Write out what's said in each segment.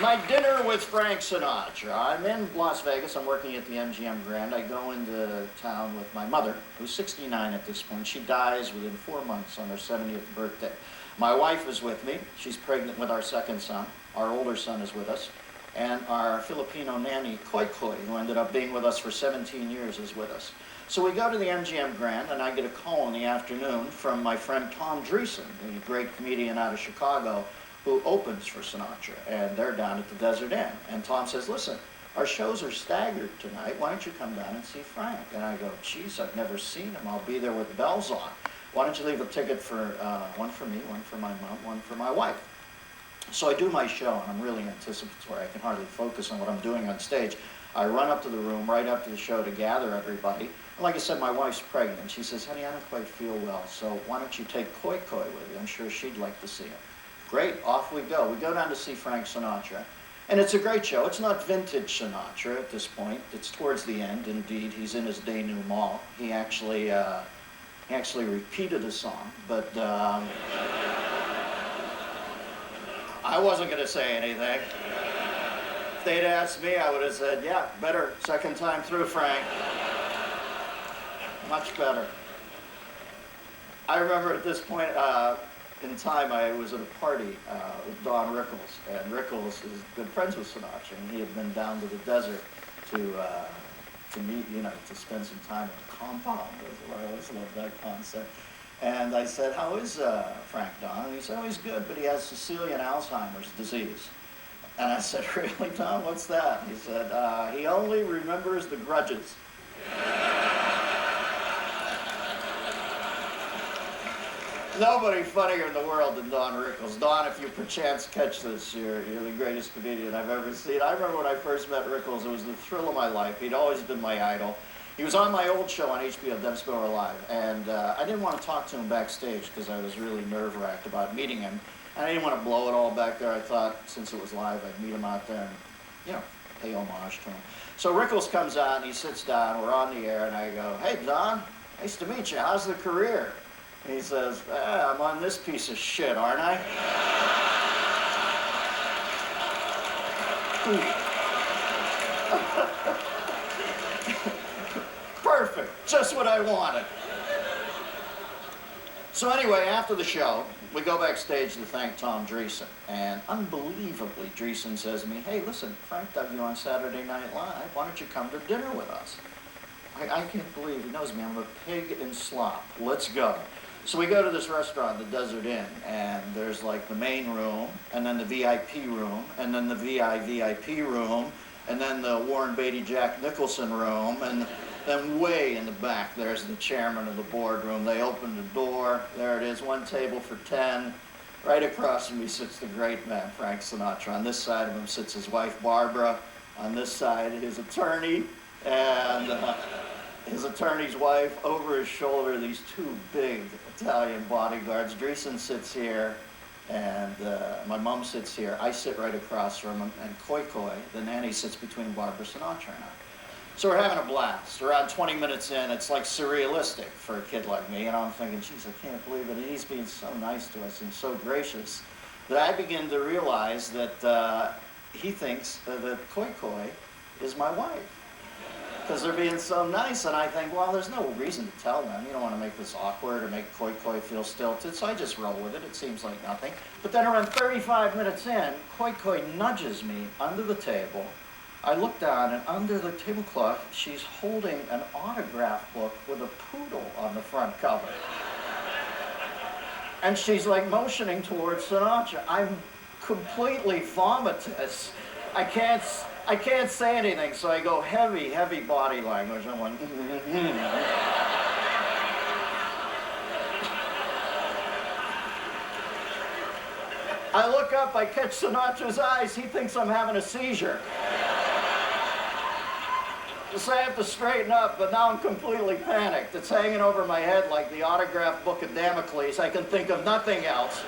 My dinner with Frank Sinatra. I'm in Las Vegas. I'm working at the MGM Grand. I go into town with my mother, who's 69 at this point. She dies within 4 months on her 70th birthday. My wife is with me. She's pregnant with our second son. Our older son is with us. And our Filipino nanny, Koi Koi, who ended up being with us for 17 years, is with us. So we go to the MGM Grand, and I get a call in the afternoon from my friend Tom Dreesen, the great comedian out of Chicago, who opens for Sinatra, and they're down at the Desert Inn. And Tom says, listen, our shows are staggered tonight. Why don't you come down and see Frank? And I go, geez, I've never seen him. I'll be there with bells on. Why don't you leave a ticket for one for me, one for my mom, one for my wife? So I do my show, and I'm really anticipatory. I can hardly focus on what I'm doing on stage. I run up to the room right after the show to gather everybody. And like I said, my wife's pregnant. She says, honey, I don't quite feel well, so why don't you take Koi Koi with you? I'm sure she'd like to see him. Great, off we go. We go down to see Frank Sinatra. And it's a great show. It's not vintage Sinatra at this point. It's towards the end, indeed. He's in his denouement. He actually repeated a song, but I wasn't going to say anything. If they'd asked me, I would have said, yeah, better second time through, Frank. Much better. I remember at this point, in time, I was at a party with Don Rickles, and Rickles is good friends with Sinatra, and he had been down to the desert to meet, to spend some time at the compound. I always loved that concept. And I said, how is Frank, Don? And he said, oh, he's good, but he has Sicilian Alzheimer's disease. And I said, really, Don, what's that? He said, he only remembers the grudges. Nobody funnier in the world than Don Rickles. Don, if you perchance catch this, you're the greatest comedian I've ever seen. I remember when I first met Rickles, it was the thrill of my life. He'd always been my idol. He was on my old show on HBO, Dennis Miller Live, and I didn't want to talk to him backstage because I was really nerve-wracked about meeting him. And I didn't want to blow it all back there. I thought, since it was live, I'd meet him out there and, pay homage to him. So Rickles comes on, he sits down, we're on the air, and I go, hey, Don, nice to meet you. How's the career? And he says, I'm on this piece of shit, aren't I? Perfect, just what I wanted. So anyway, after the show, we go backstage to thank Tom Dreesen. And unbelievably, Dreesen says to me, hey, listen, Frank dug you on Saturday Night Live. Why don't you come to dinner with us? I can't believe he knows me. I'm a pig in slop. Let's go. So we go to this restaurant, the Desert Inn, and there's like the main room, and then the VIP room, and then the VIP room, and then the Warren Beatty Jack Nicholson room, and then way in the back there's the chairman of the boardroom. They open the door, there it is, one table for 10. Right across from me sits the great man, Frank Sinatra. On this side of him sits his wife, Barbara. On this side, his attorney, and his attorney's wife. Over his shoulder, these two big Italian bodyguards. Dreesen sits here, and my mom sits here. I sit right across from him, and Koi Koi, the nanny, sits between Barbara Sinatra and I. So we're having a blast. Around 20 minutes in, it's like surrealistic for a kid like me, and I'm thinking, geez, I can't believe it. He's being so nice to us and so gracious that I begin to realize that he thinks that Koi Koi is my wife, because they're being so nice. And I think, well, there's no reason to tell them. You don't want to make this awkward or make Koi Koi feel stilted, so I just roll with it. It seems like nothing. But then around 35 minutes in, Koi Koi nudges me under the table. I look down, and under the tablecloth, she's holding an autograph book with a poodle on the front cover. And she's like motioning towards Sinatra. I'm completely vomitous. I can't say anything, so I go heavy body language. I'm like, I look up, I catch Sinatra's eyes. He thinks I'm having a seizure. So I have to straighten up, but now I'm completely panicked. It's hanging over my head like the autograph book of Damocles. I can think of nothing else.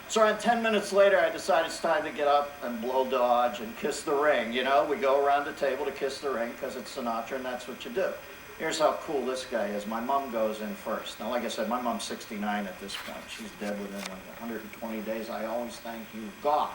So around 10 minutes later, I decide it's time to get up and blow dodge and kiss the ring. You know, we go around the table to kiss the ring because it's Sinatra, and that's what you do. Here's how cool this guy is. My mom goes in first. Now, like I said, my mom's 69 at this point. She's dead within 120 days. I always thank you, God,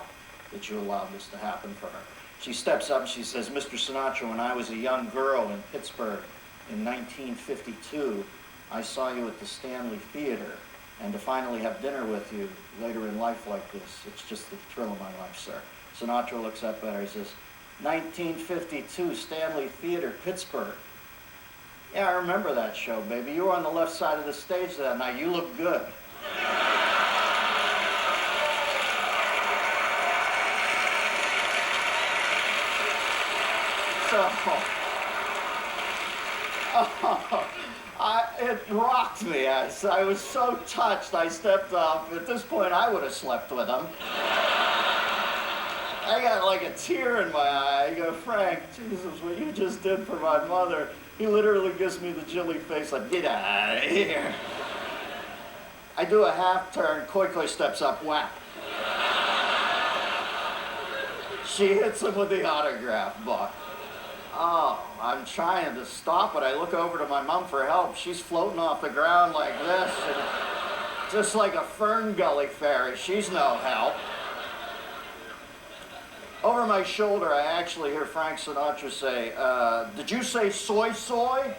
that you allowed this to happen for her. She steps up and she says, Mr. Sinatra, when I was a young girl in Pittsburgh in 1952, I saw you at the Stanley Theater, and to finally have dinner with you later in life like this, it's just the thrill of my life, sir. Sinatra looks up at her, he says, 1952, Stanley Theater, Pittsburgh. Yeah, I remember that show, baby. You were on the left side of the stage that night. You look good. It rocked me. I was so touched. I stepped up. At this point, I would have slept with him. I got like a tear in my eye. I go, Frank, Jesus, what you just did for my mother. He literally gives me the jilly face, like, get out of here. I do a half turn, quickly steps up, whap. She hits him with the autograph book. Oh, I'm trying to stop it. I look over to my mom for help. She's floating off the ground like this, and just like a Fern Gully fairy. She's no help. Over my shoulder, I actually hear Frank Sinatra say, did you say soy soy?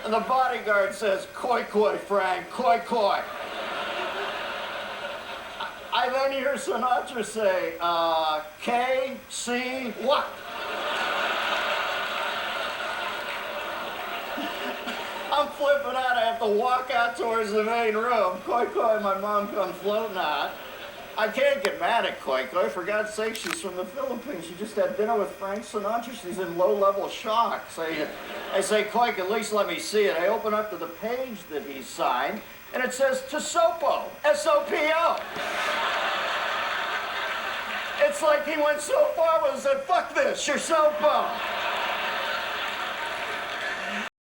And the bodyguard says, koi koi, Frank, koi koi. I then hear Sinatra say, K-C, what? I'm flipping out. I have to walk out towards the main room. Koi Koi, my mom comes floating out. I can't get mad at Koi Koi. For God's sake, she's from the Philippines. She just had dinner with Frank Sinatra. She's in low-level shock. I say, Koi, at least let me see it. I open up to the page that he signed, and it says Tosopo, S-O-P-O. It's like he went so far and said, fuck this, you're so bummed.